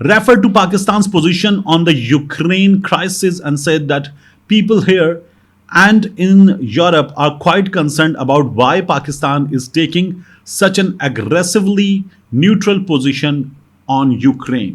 referred to Pakistan's position on the Ukraine crisis and said that people here and in Europe are quite concerned about why Pakistan is taking such an aggressively neutral position on Ukraine.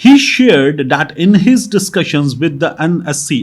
He shared that in his discussions with the NSC,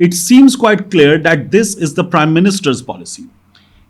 it seems quite clear that this is the Prime Minister's policy.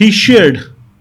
he shared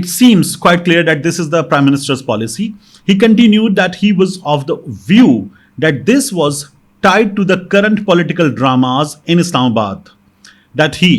it seems quite clear that this is the Prime Minister's policy. He continued that he was of the view that this was tied to the current political dramas in Islamabad, that he,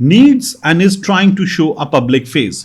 needs and is trying to show a public face,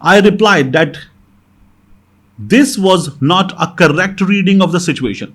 I replied that this was not a correct reading of the situation.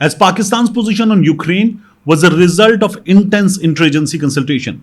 As Pakistan's position on Ukraine was a result of intense interagency consultation.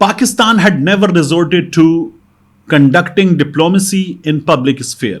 Pakistan had never resorted to conducting diplomacy in public sphere.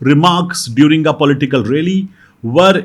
remarks during a political rally were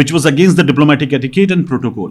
which was against the diplomatic etiquette and protocol.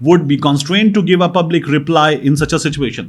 would be constrained to give a public reply in such a situation.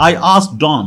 I asked Don.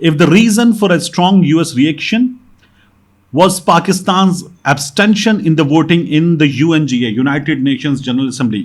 if the reason for a strong US reaction was Pakistan's abstention in the voting in the UNGA, United Nations General Assembly,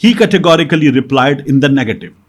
He categorically replied in the negative.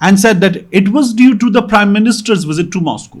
and said that it was due to the Prime Minister's visit to Moscow.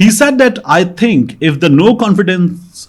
He said that I think if the no confidence,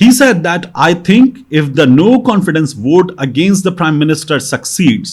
he said that I think if the no confidence vote against the Prime Minister succeeds,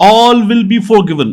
all will be forgiven,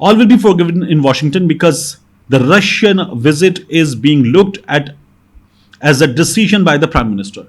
All will be forgiven in Washington because the Russian visit is being looked at as a decision by the Prime Minister.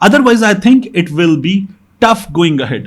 Otherwise, I think it will be tough going ahead.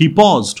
He paused,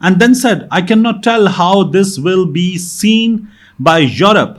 and then said, I cannot tell how this will be seen by Europe.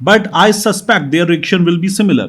but I suspect their reaction will be similar.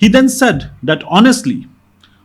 He then said that honestly,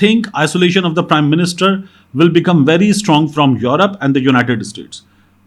think isolation of the Prime Minister will become very strong from Europe and the United States.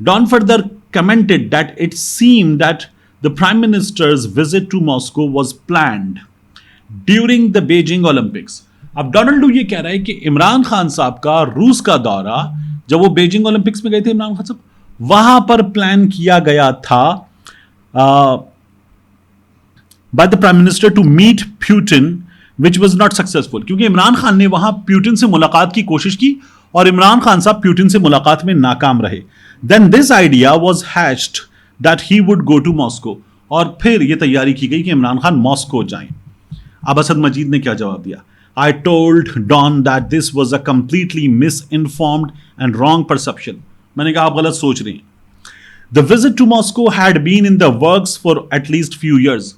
Don further commented that it seemed that the Prime Minister's visit to Moscow was planned during the Beijing Olympics. اب Donald do یہ کہہ رہا ہے کہ عمران خان صاحب کا روس کا دورہ جب وہ بیجنگ اولمپکس میں گئے تھے عمران خان صاحب وہاں پر پلان کیا گیا تھا by the prime minister to meet Putin with was not successful, کیونکہ عمران خان نے وہاں پیوٹن سے ملاقات کی کوشش کی اور عمران خان صاحب پیوٹن سے ملاقات میں ناکام رہے. Then this idea was hatched that he would go to Moscow, اور پھر یہ تیاری کی گئی کہ عمران خان ماسکو جائیں. اب اسد مجید نے کیا جواب دیا؟ I told Don that this was a completely misinformed and wrong perception. میں نے کہا آپ غلط سوچ رہے ہیں. The visit to Moscow had been in the works for at least few years.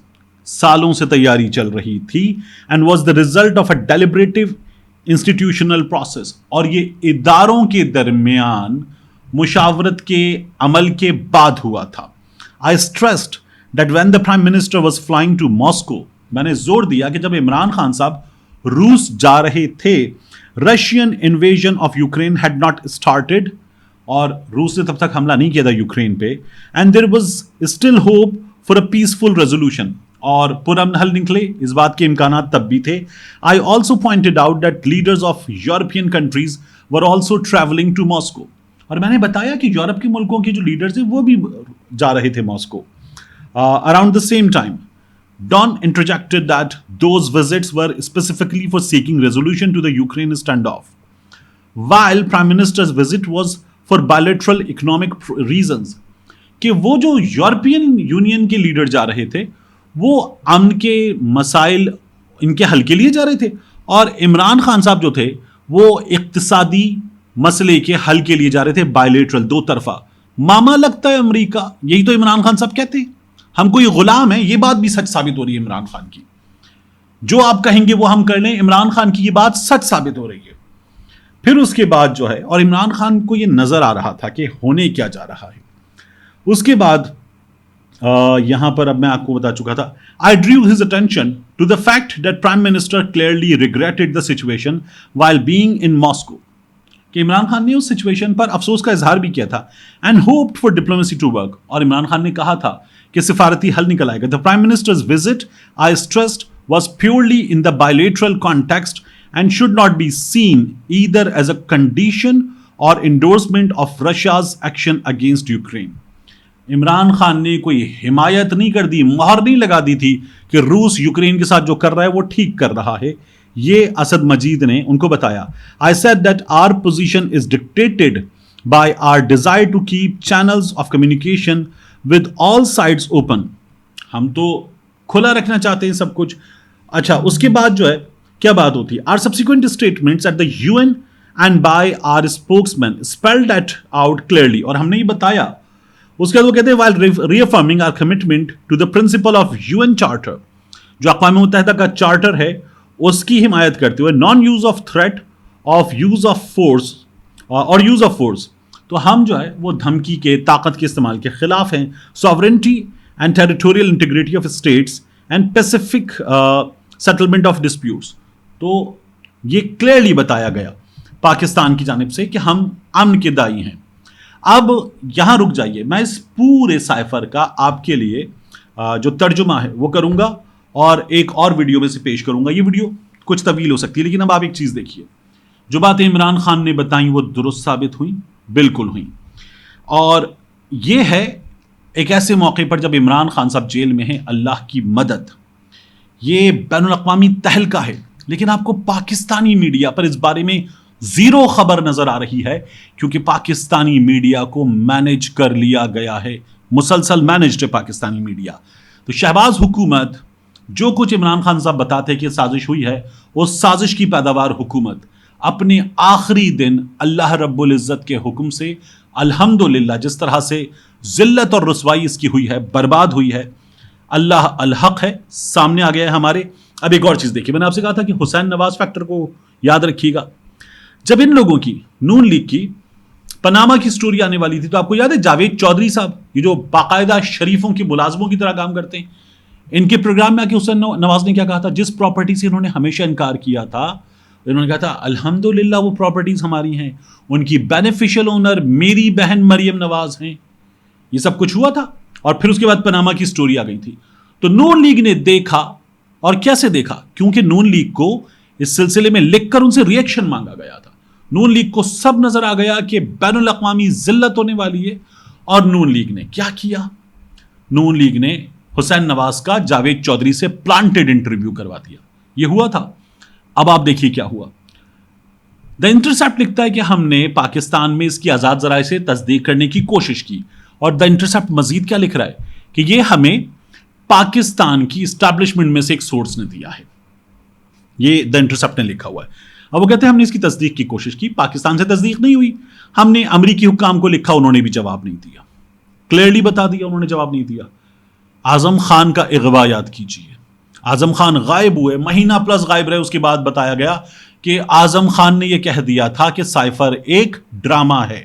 سالوں سے تیاری چل رہی تھی and was the result of a deliberative institutional process. اور یہ اداروں کے درمیان مشاورت کے عمل کے بعد ہوا تھا. I stressed that when the Prime Minister was flying to Moscow, میں نے زور دیا کہ جب عمران خان صاحب روس جا رہے تھے, Russian invasion of Ukraine had not started, اور روس نے تب تک حملہ نہیں کیا تھا یوکرین پہ, and there was still hope for a peaceful resolution, اور پرامن حل نکلے اس بات کے امکانات تب بھی تھے. I also pointed out that leaders of European countries were also travelling to Moscow, اور میں نے بتایا کہ یورپ کے ملکوں کے جو لیڈرز ہیں وہ بھی جا رہے تھے Moscow. Around the same time Don interjected that those visits were specifically for seeking resolution to the Ukraine standoff, while Prime Minister's visit was for bilateral economic reasons. کہ وہ جو یورپین یونین کے لیڈر جا رہے تھے وہ امن کے مسائل ان کے حل کے لیے جا رہے تھے, اور عمران خان صاحب جو تھے وہ اقتصادی مسئلے کے حل کے لیے جا رہے تھے, بائلیٹرل, دو طرفہ. ماما لگتا ہے امریکہ, یہی تو عمران خان صاحب کہتے ہیں, ہم کوئی غلام ہیں. یہ بات بھی سچ ثابت ہو رہی ہے عمران خان کی, جو آپ کہیں گے وہ ہم کر لیں. عمران خان کی یہ بات سچ ثابت ہو رہی ہے. پھر اس کے بعد جو ہے, اور عمران خان کو یہ نظر آ رہا تھا کہ ہونے کیا جا رہا ہے. اس کے بعد یہاں پر اب میں آپ کو بتا چکا تھا. I drew his attention to the fact that Prime Minister clearly regretted the situation while being in Moscow. کہ عمران خان نے اس سچویشن پر افسوس کا اظہار بھی کیا تھا, and hoped for diplomacy to work. اور عمران خان نے کہا تھا کہ سفارتی حل نکل آئے گا. The Prime Minister's visit, I stressed, was purely in the bilateral context and should not be seen either as a condition or endorsement of Russia's action against Ukraine. Imran Khan نے کوئی حمایت نہیں کر دی, مہر نہیں لگا دی تھی کہ روس یوکرین کے ساتھ جو کر رہا ہے وہ ٹھیک کر رہا ہے. یہ اسد مجید نے ان کو بتایا. I said that our position is dictated by our desire to keep channels of communication with all sides open. ہم تو کھلا رکھنا چاہتے ہیں سب کچھ. اچھا, اس کے بعد جو ہے کیا بات ہوتی ہے؟ Our subsequent statements at the UN and by our spokesman spelled that out clearly. اور ہم نے یہ بتایا. اس کے بعد وہ کہتے ہیں while reaffirming our commitment to the principle of UN Charter, جو اقوام متحدہ کا چارٹر ہے اس کی حمایت کرتے ہوئے, non use of threat of use of force اور use of force. تو ہم جو ہے وہ دھمکی کے, طاقت کے استعمال کے خلاف ہیں. sovereignty and territorial integrity of states and pacific settlement of disputes. تو یہ کلیئرلی بتایا گیا پاکستان کی جانب سے کہ ہم امن کے دائی ہیں. اب یہاں رک جائیے, میں اس پورے سائفر کا آپ کے لیے جو ترجمہ ہے وہ کروں گا اور ایک اور ویڈیو میں سے پیش کروں گا. یہ ویڈیو کچھ طویل ہو سکتی ہے, لیکن اب آپ ایک چیز دیکھیے. جو باتیں عمران خان نے بتائیں وہ درست ثابت ہوئیں, بالکل ہوئیں. اور یہ ہے ایک ایسے موقع پر جب عمران خان صاحب جیل میں ہیں, اللہ کی مدد. یہ بین الاقوامی تہلکہ ہے, لیکن آپ کو پاکستانی میڈیا پر اس بارے میں زیرو خبر نظر آ رہی ہے, کیونکہ پاکستانی میڈیا کو مینج کر لیا گیا ہے, مسلسل مینجڈ ہے پاکستانی میڈیا. تو شہباز حکومت جو کچھ عمران خان صاحب بتاتے کہ سازش ہوئی ہے, اس سازش کی پیداوار حکومت اپنے آخری دن اللہ رب العزت کے حکم سے الحمدللہ جس طرح سے ذلت اور رسوائی اس کی ہوئی ہے, برباد ہوئی ہے, اللہ الحق ہے, سامنے آ گیا ہے ہمارے. اب ایک اور چیز دیکھیے, میں نے آپ سے کہا تھا کہ حسین نواز فیکٹر کو یاد رکھیے گا. جب ان لوگوں کی نون لیگ کی پناما کی سٹوری آنے والی تھی تو آپ کو یاد ہے جاوید چودھری صاحب, یہ جو باقاعدہ شریفوں کے ملازموں کی طرح کام کرتے ہیں, ان کے پروگرام میں آ کے حسین نواز نے کیا کہا تھا؟ جس پراپرٹی سے انہوں نے ہمیشہ انکار کیا تھا, انہوں نے کہا تھا الحمدللہ وہ پراپرٹیز ہماری ہیں, ان کی بینیفیشل اونر میری بہن مریم نواز ہیں. یہ سب کچھ ہوا تھا, اور پھر اس کے بعد پناما کی سٹوری آ گئی تھی. تو نون لیگ نے دیکھا, اور کیسے دیکھا؟ کیونکہ نون لیگ کو اس سلسلے میں لکھ کر ان سے ریئیکشن مانگا گیا تھا. نون لیگ کو سب نظر آ گیا کہ بین الاقوامی ذلت ہونے والی ہے, اور نون لیگ نے کیا کیا؟ نون لیگ نے حسین نواز کا جاوید چودھری سے پلانٹڈ انٹرویو کروا دیا. یہ ہوا تھا. اب آپ دیکھیے کیا ہوا. دا انٹرسیپٹ لکھتا ہے کہ ہم نے پاکستان میں اس کی آزاد ذرائع سے تصدیق کرنے کی کوشش کی, اور دا انٹرسیپٹ مزید کیا لکھ رہا ہے کہ یہ ہمیں پاکستان کی اسٹیبلشمنٹ میں سے ایک سورس نے دیا ہے. یہ دا انٹرسیپٹ نے لکھا ہوا ہے. اب وہ کہتے ہیں ہم نے اس کی تصدیق کی کوشش کی, پاکستان سے تصدیق نہیں ہوئی. ہم نے امریکی حکام کو لکھا, انہوں نے بھی جواب نہیں دیا, کلیئرلی بتا دیا انہوں نے جواب نہیں دیا. اعظم خان کا اغوا یاد کیجیے. اعظم خان غائب ہوئے, مہینہ پلس غائب رہے, اس کے بعد بتایا گیا کہ اعظم خان نے یہ کہہ دیا تھا کہ سائفر ایک ڈرامہ ہے.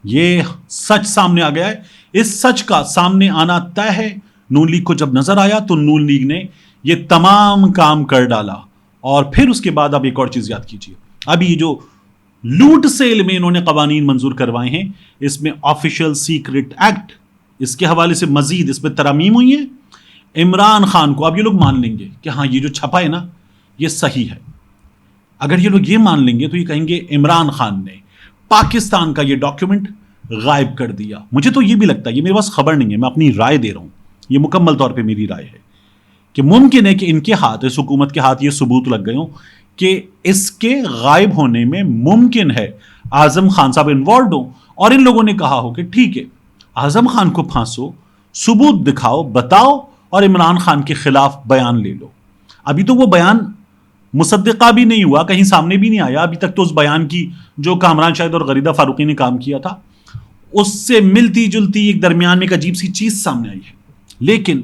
یہ سچ سامنے آ گیا ہے. اس سچ کا سامنے آنا طے ہے. نون لیگ کو جب نظر آیا تو نون لیگ نے یہ تمام کام کر ڈالا. اور پھر اس کے بعد اب ایک اور چیز یاد کیجیے. اب یہ جو لوٹ سیل میں انہوں نے قوانین منظور کروائے ہیں, اس میں آفیشل سیکرٹ ایکٹ, اس کے حوالے سے مزید اس پہ ترامیم ہوئی ہیں. عمران خان کو اب یہ لوگ مان لیں گے کہ ہاں یہ جو چھپا ہے نا یہ صحیح ہے. اگر یہ لوگ یہ مان لیں گے تو یہ کہیں گے عمران خان نے پاکستان کا یہ ڈاکیومنٹ غائب کر دیا. مجھے تو یہ بھی لگتا ہے, یہ میرے پاس خبر نہیں ہے, میں اپنی رائے دے رہا ہوں, یہ مکمل طور پہ میری رائے ہے کہ ممکن ہے کہ ان کے ہاتھ, اس حکومت کے ہاتھ یہ ثبوت لگ گئے ہوں کہ اس کے غائب ہونے میں ممکن ہے اعظم خان صاحب انوالوڈ ہوں, اور ان لوگوں نے کہا ہو کہ ٹھیک ہے اعظم خان کو پھانسو, ثبوت دکھاؤ, بتاؤ, اور عمران خان کے خلاف بیان لے لو. ابھی تو وہ بیان مصدقہ بھی نہیں ہوا, کہیں سامنے بھی نہیں آیا ابھی تک. تو اس بیان کی جو کامران شاہد اور غریدہ فاروقی نے کام کیا تھا اس سے ملتی جلتی ایک درمیان میں ایک عجیب سی چیز سامنے آئی ہے. لیکن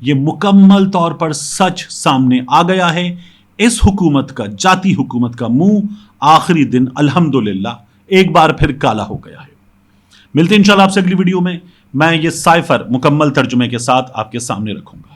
یہ مکمل طور پر سچ سامنے آ گیا ہے. اس حکومت کا, جاتی حکومت کا منہ آخری دن الحمدللہ ایک بار پھر کالا ہو گیا ہے. ملتے ہیں انشاءاللہ آپ سے اگلی ویڈیو میں. میں یہ سائفر مکمل ترجمے کے ساتھ آپ کے سامنے رکھوں گا.